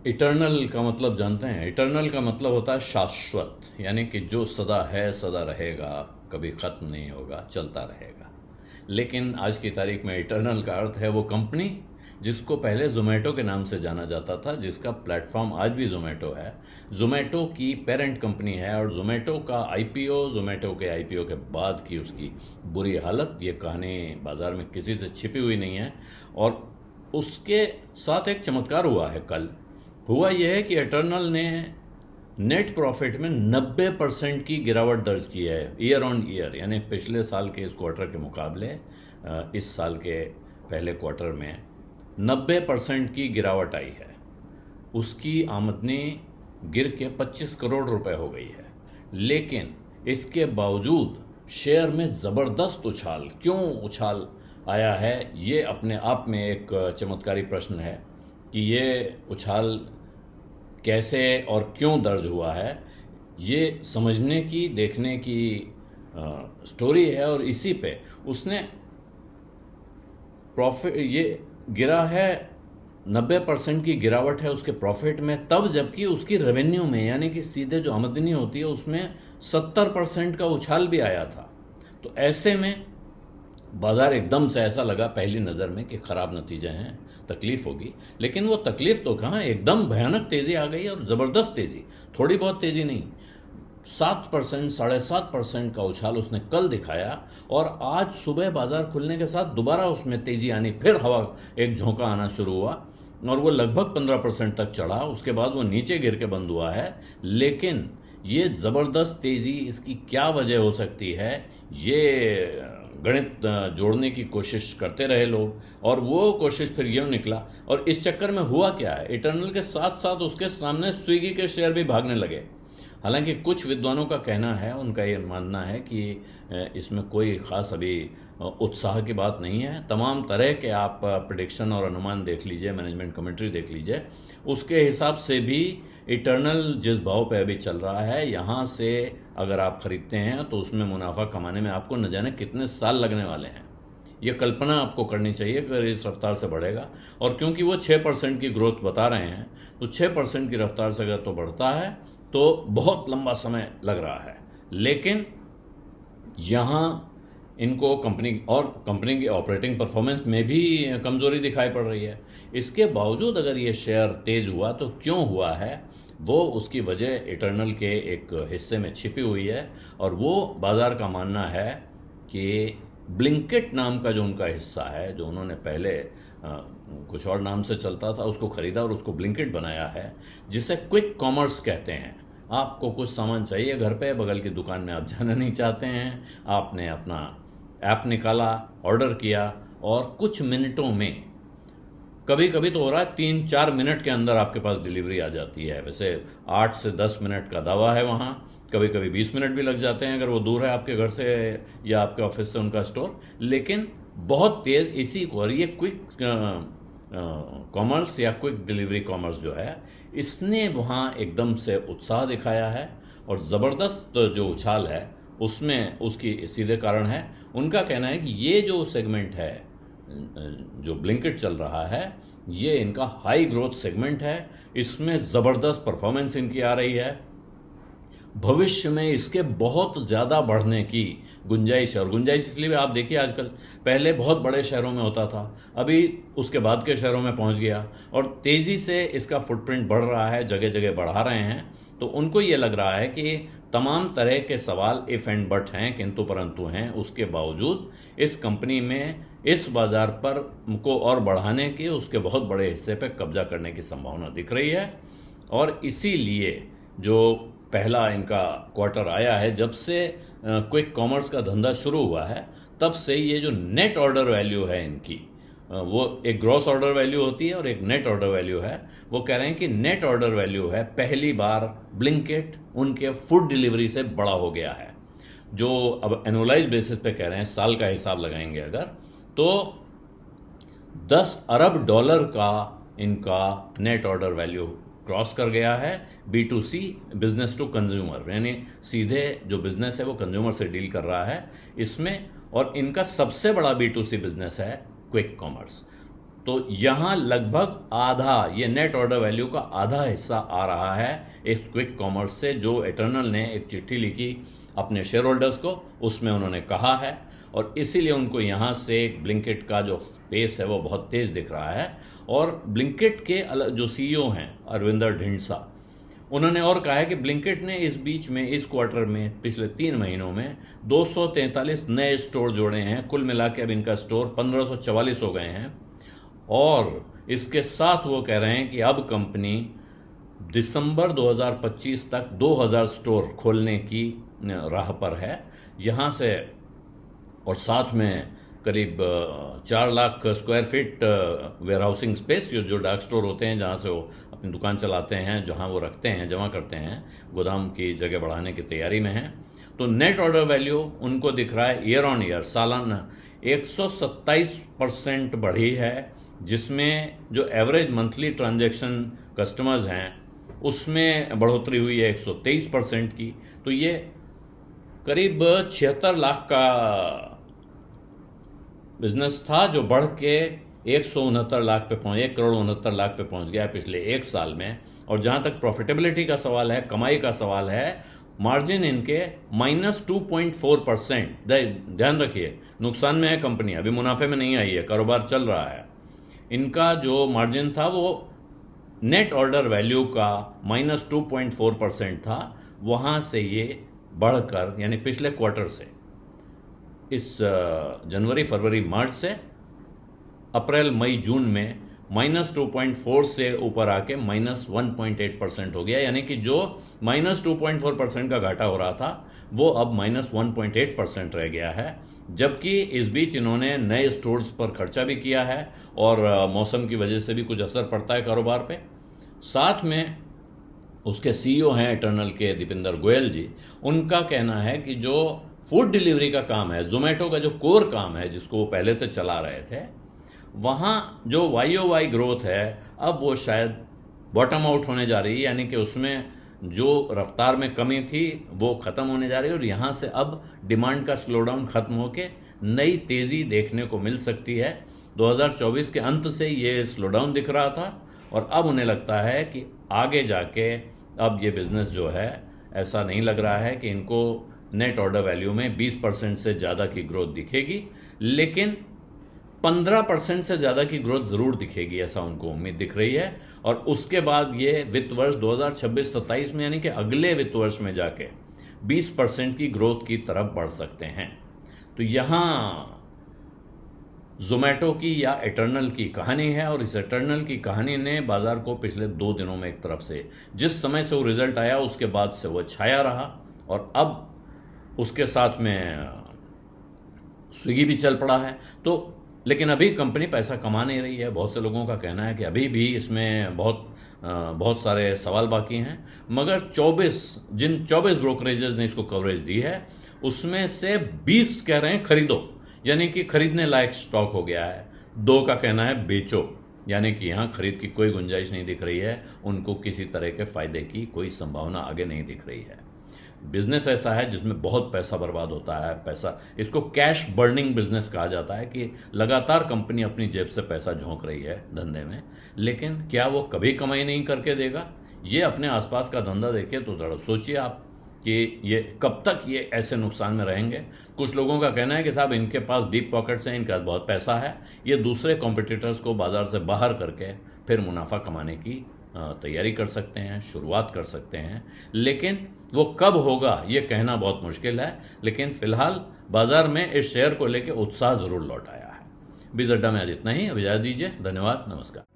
Eternal का मतलब जानते हैं? इटर्नल का मतलब होता है शाश्वत, यानी कि जो सदा है सदा रहेगा, कभी ख़त्म नहीं होगा, चलता रहेगा। लेकिन आज की तारीख में इटर्नल का अर्थ है वो कंपनी जिसको पहले जोमेटो के नाम से जाना जाता था, जिसका प्लेटफॉर्म आज भी जोमेटो है। जोमेटो की पेरेंट कंपनी है और जोमेटो का आईपीओ, जोमेटो के आईपीओ के बाद की उसकी बुरी हालत, ये कहानी बाजार में किसी से छिपी हुई नहीं है। और उसके साथ एक चमत्कार हुआ है कल। हुआ यह है कि एटर्नल ने नेट प्रॉफिट में 90% की गिरावट दर्ज की है ईयर ऑन ईयर, यानी पिछले साल के इस क्वार्टर के मुकाबले इस साल के पहले क्वार्टर में 90% की गिरावट आई है। उसकी आमदनी गिर के 25 करोड़ रुपए हो गई है। लेकिन इसके बावजूद शेयर में ज़बरदस्त उछाल, क्यों उछाल आया है, ये अपने आप में एक चमत्कारी प्रश्न है कि ये उछाल कैसे और क्यों दर्ज हुआ है। ये समझने की, देखने की स्टोरी है। और इसी पे उसने प्रॉफिट, ये गिरा है, 90% की गिरावट है उसके प्रॉफिट में, तब जबकि उसकी रेवेन्यू में, यानी कि सीधे जो आमदनी होती है उसमें 70% का उछाल भी आया था। तो ऐसे में बाजार एकदम से ऐसा लगा पहली नज़र में कि ख़राब नतीजे हैं, तकलीफ होगी। लेकिन वो तकलीफ तो कहाँ, एकदम भयानक तेज़ी आ गई और ज़बरदस्त तेज़ी, थोड़ी बहुत तेज़ी नहीं। 7%, 7.5% का उछाल उसने कल दिखाया। और आज सुबह बाजार खुलने के साथ दोबारा उसमें तेज़ी आनी, फिर हवा एक झोंका आना शुरू हुआ और वो लगभग 15% तक चढ़ा। उसके बाद वो नीचे गिर के बंद हुआ है। लेकिन ये ज़बरदस्त तेज़ी, इसकी क्या वजह हो सकती है, ये गणित जोड़ने की कोशिश करते रहे लोग और वो कोशिश फिर यूँ निकला। और इस चक्कर में हुआ क्या है, इटर्नल के साथ साथ उसके सामने स्विगी के शेयर भी भागने लगे। हालांकि कुछ विद्वानों का कहना है, उनका ये मानना है कि इसमें कोई ख़ास अभी उत्साह की बात नहीं है। तमाम तरह के आप प्रेडिक्शन और अनुमान देख लीजिए, मैनेजमेंट कमेंट्री देख लीजिए, उसके हिसाब से भी इटर्नल जिस भाव पे अभी चल रहा है, यहाँ से अगर आप ख़रीदते हैं तो उसमें मुनाफा कमाने में आपको न जाने कितने साल लगने वाले हैं। ये कल्पना आपको करनी चाहिए कि इस रफ्तार से बढ़ेगा। और क्योंकि वो 6% की ग्रोथ बता रहे हैं, तो 6% की रफ्तार से अगर तो बढ़ता है तो बहुत लंबा समय लग रहा है। लेकिन यहाँ इनको कंपनी की ऑपरेटिंग परफॉर्मेंस में भी कमज़ोरी दिखाई पड़ रही है। इसके बावजूद अगर ये शेयर तेज़ हुआ तो क्यों हुआ है, वो उसकी वजह इटर्नल के एक हिस्से में छिपी हुई है। और वो बाज़ार का मानना है कि ब्लिंकिट नाम का जो उनका हिस्सा है, जो उन्होंने पहले कुछ और नाम से चलता था, उसको ख़रीदा और उसको ब्लिंकिट बनाया है, जिसे क्विक कॉमर्स कहते हैं। आपको कुछ सामान चाहिए घर पे, बगल की दुकान में आप जाना नहीं चाहते हैं, आपने अपना ऐप निकाला, ऑर्डर किया और कुछ मिनटों में, कभी कभी तो हो रहा है 3-4 मिनट के अंदर आपके पास डिलीवरी आ जाती है। वैसे 8 से 10 मिनट का दावा है वहाँ, कभी कभी 20 मिनट भी लग जाते हैं अगर वो दूर है आपके घर से या आपके ऑफिस से उनका स्टोर। लेकिन बहुत तेज़ इसी को, और ये क्विक कॉमर्स या क्विक डिलीवरी कॉमर्स जो है, इसने वहाँ एकदम से उत्साह दिखाया है। और ज़बरदस्त जो उछाल है उसमें उसकी सीधे कारण है, उनका कहना है कि ये जो सेगमेंट है, जो ब्लिंकिट चल रहा है, ये इनका हाई ग्रोथ सेगमेंट है, इसमें ज़बरदस्त परफॉर्मेंस इनकी आ रही है, भविष्य में इसके बहुत ज़्यादा बढ़ने की गुंजाइश है। और गुंजाइश इसलिए भी, आप देखिए आजकल, पहले बहुत बड़े शहरों में होता था, अभी उसके बाद के शहरों में पहुंच गया और तेज़ी से इसका फुटप्रिंट बढ़ रहा है, जगह जगह बढ़ा रहे हैं। तो उनको ये लग रहा है कि तमाम तरह के सवाल इफ़ एंड बट हैं, किंतु परंतु हैं, उसके बावजूद इस कंपनी में इस बाज़ार पर को और बढ़ाने की, उसके बहुत बड़े हिस्से पर कब्जा करने की संभावना दिख रही है। और इसीलिए जो पहला इनका क्वार्टर आया है, जब से क्विक कॉमर्स का धंधा शुरू हुआ है, तब से ये जो नेट ऑर्डर वैल्यू है इनकी, वो एक ग्रॉस ऑर्डर वैल्यू होती है और एक नेट ऑर्डर वैल्यू है। वो कह रहे हैं कि नेट ऑर्डर वैल्यू है, पहली बार ब्लिंकिट उनके फूड डिलीवरी से बड़ा हो गया है। जो अब एनुअलाइज बेसिस पे कह रहे हैं, साल का हिसाब लगाएंगे अगर, तो $10 अरब का इनका नेट ऑर्डर वैल्यू क्रॉस कर गया है। B2C, बिजनेस टू कंज्यूमर, यानी सीधे जो बिजनेस है वो कंज्यूमर से डील कर रहा है इसमें। और इनका सबसे बड़ा B2C बिजनेस है क्विक कॉमर्स। तो यहाँ लगभग आधा, ये नेट ऑर्डर वैल्यू का आधा हिस्सा आ रहा है इस क्विक कॉमर्स से, जो इटर्नल ने एक चिट्ठी लिखी अपने शेयर होल्डर्स को, उसमें उन्होंने कहा है। और इसीलिए उनको यहाँ से ब्लिंकिट का जो पेस है वो बहुत तेज़ दिख रहा है। और ब्लिंकिट के जो सीईओ हैं अरविंदर ढींडसा, उन्होंने और कहा है कि ब्लिंकिट ने इस बीच में, इस क्वार्टर में, पिछले 3 महीनों में 243 नए स्टोर जोड़े हैं। कुल मिला के अब इनका स्टोर 1544 हो गए हैं। और इसके साथ वो कह रहे हैं कि अब कंपनी दिसंबर 2025 तक 2000 स्टोर खोलने की राह पर है यहाँ से। और साथ में करीब 4 lakh square feet warehousing space, जो डार्क स्टोर होते हैं जहाँ से वो अपनी दुकान चलाते हैं, जहाँ वो रखते हैं, जमा करते हैं, गोदाम की जगह बढ़ाने की तैयारी में है। तो नेट ऑर्डर वैल्यू उनको दिख रहा है ईयर ऑन ईयर सालाना 127% बढ़ी है, जिसमें जो एवरेज मंथली ट्रांजैक्शन कस्टमर्स हैं उसमें बढ़ोतरी हुई है 123% की। तो ये करीब 76 लाख का बिजनेस था, जो बढ़ के 169 लाख पे पहुंच 1 करोड़ 69 लाख पे पहुंच गया पिछले 1 साल में। और जहां तक प्रॉफिटेबिलिटी का सवाल है, कमाई का सवाल है, मार्जिन इनके -2.4%। ध्यान रखिए, नुकसान में है कंपनी, अभी मुनाफे में नहीं आई है, कारोबार चल रहा है। इनका जो मार्जिन था वो नेट ऑर्डर वैल्यू का -2.4% था, वहां से ये बढ़कर, यानी पिछले क्वार्टर से, इस जनवरी फरवरी मार्च से अप्रैल मई जून में -2.4 से ऊपर आके -1.8% हो गया। यानी कि जो -2.4% का घाटा हो रहा था वो अब -1.8% रह गया है। जबकि इस बीच इन्होंने नए स्टोर्स पर खर्चा भी किया है और मौसम की वजह से भी कुछ असर पड़ता है कारोबार पे। साथ में उसके सीईओ हैं इटर्नल के दीपेंद्र गोयल जी, उनका कहना है कि जो फूड डिलीवरी का काम है, जोमेटो का जो कोर काम है जिसको वो पहले से चला रहे थे, वहाँ जो YOY ग्रोथ है अब वो शायद बॉटम आउट होने जा रही है। यानी कि उसमें जो रफ्तार में कमी थी वो ख़त्म होने जा रही है और यहाँ से अब डिमांड का स्लोडाउन ख़त्म होकर नई तेज़ी देखने को मिल सकती है। 2024 के अंत से ये स्लोडाउन दिख रहा था और अब उन्हें लगता है कि आगे जाके अब ये बिज़नेस जो है, ऐसा नहीं लग रहा है कि इनको नेट ऑर्डर वैल्यू में 20% से ज़्यादा की ग्रोथ दिखेगी, लेकिन 15% से ज़्यादा की ग्रोथ ज़रूर दिखेगी, ऐसा उनको उम्मीद दिख रही है। और उसके बाद ये वित्त वर्ष 2026-27 में, यानी कि अगले वित्त वर्ष में जाके 20% की ग्रोथ की तरफ बढ़ सकते हैं। तो यहाँ जोमेटो की या इटर्नल की कहानी है और इस इटर्नल की कहानी ने बाजार को पिछले 2 दिनों में एक तरफ से, जिस समय से वो रिजल्ट आया उसके बाद से वो छाया रहा और अब उसके साथ में स्विगी भी चल पड़ा है। तो लेकिन अभी कंपनी पैसा कमा नहीं रही है। बहुत से लोगों का कहना है कि अभी भी इसमें बहुत सारे सवाल बाकी हैं। मगर 24 ब्रोकरेजेस ने इसको कवरेज दी है, उसमें से 20 कह रहे हैं खरीदो, यानी कि खरीदने लायक स्टॉक हो गया है। 2 का कहना है बेचो, यानी कि यहाँ खरीद की कोई गुंजाइश नहीं दिख रही है, उनको किसी तरह के फायदे की कोई संभावना आगे नहीं दिख रही है। बिजनेस ऐसा है जिसमें बहुत पैसा बर्बाद होता है। पैसा, इसको कैश बर्निंग बिजनेस कहा जाता है कि लगातार कंपनी अपनी जेब से पैसा झोंक रही है धंधे में, लेकिन क्या वो कभी कमाई नहीं करके देगा? ये अपने आसपास का धंधा देखिए तो थोड़ा सोचिए आप कि ये कब तक ये ऐसे नुकसान में रहेंगे। कुछ लोगों का कहना है कि साहब इनके पास डीप पॉकेट्स हैं, इनके पास बहुत पैसा है, ये दूसरे कॉम्पिटिटर्स को बाजार से बाहर करके फिर मुनाफा कमाने की तैयारी कर सकते हैं, शुरुआत कर सकते हैं। लेकिन वो कब होगा ये कहना बहुत मुश्किल है। लेकिन फिलहाल बाजार में इस शेयर को लेकर उत्साह जरूर लौट आया है। बीज अड्डा में आज इतना ही। अब इजाजत दीजिए। धन्यवाद, नमस्कार।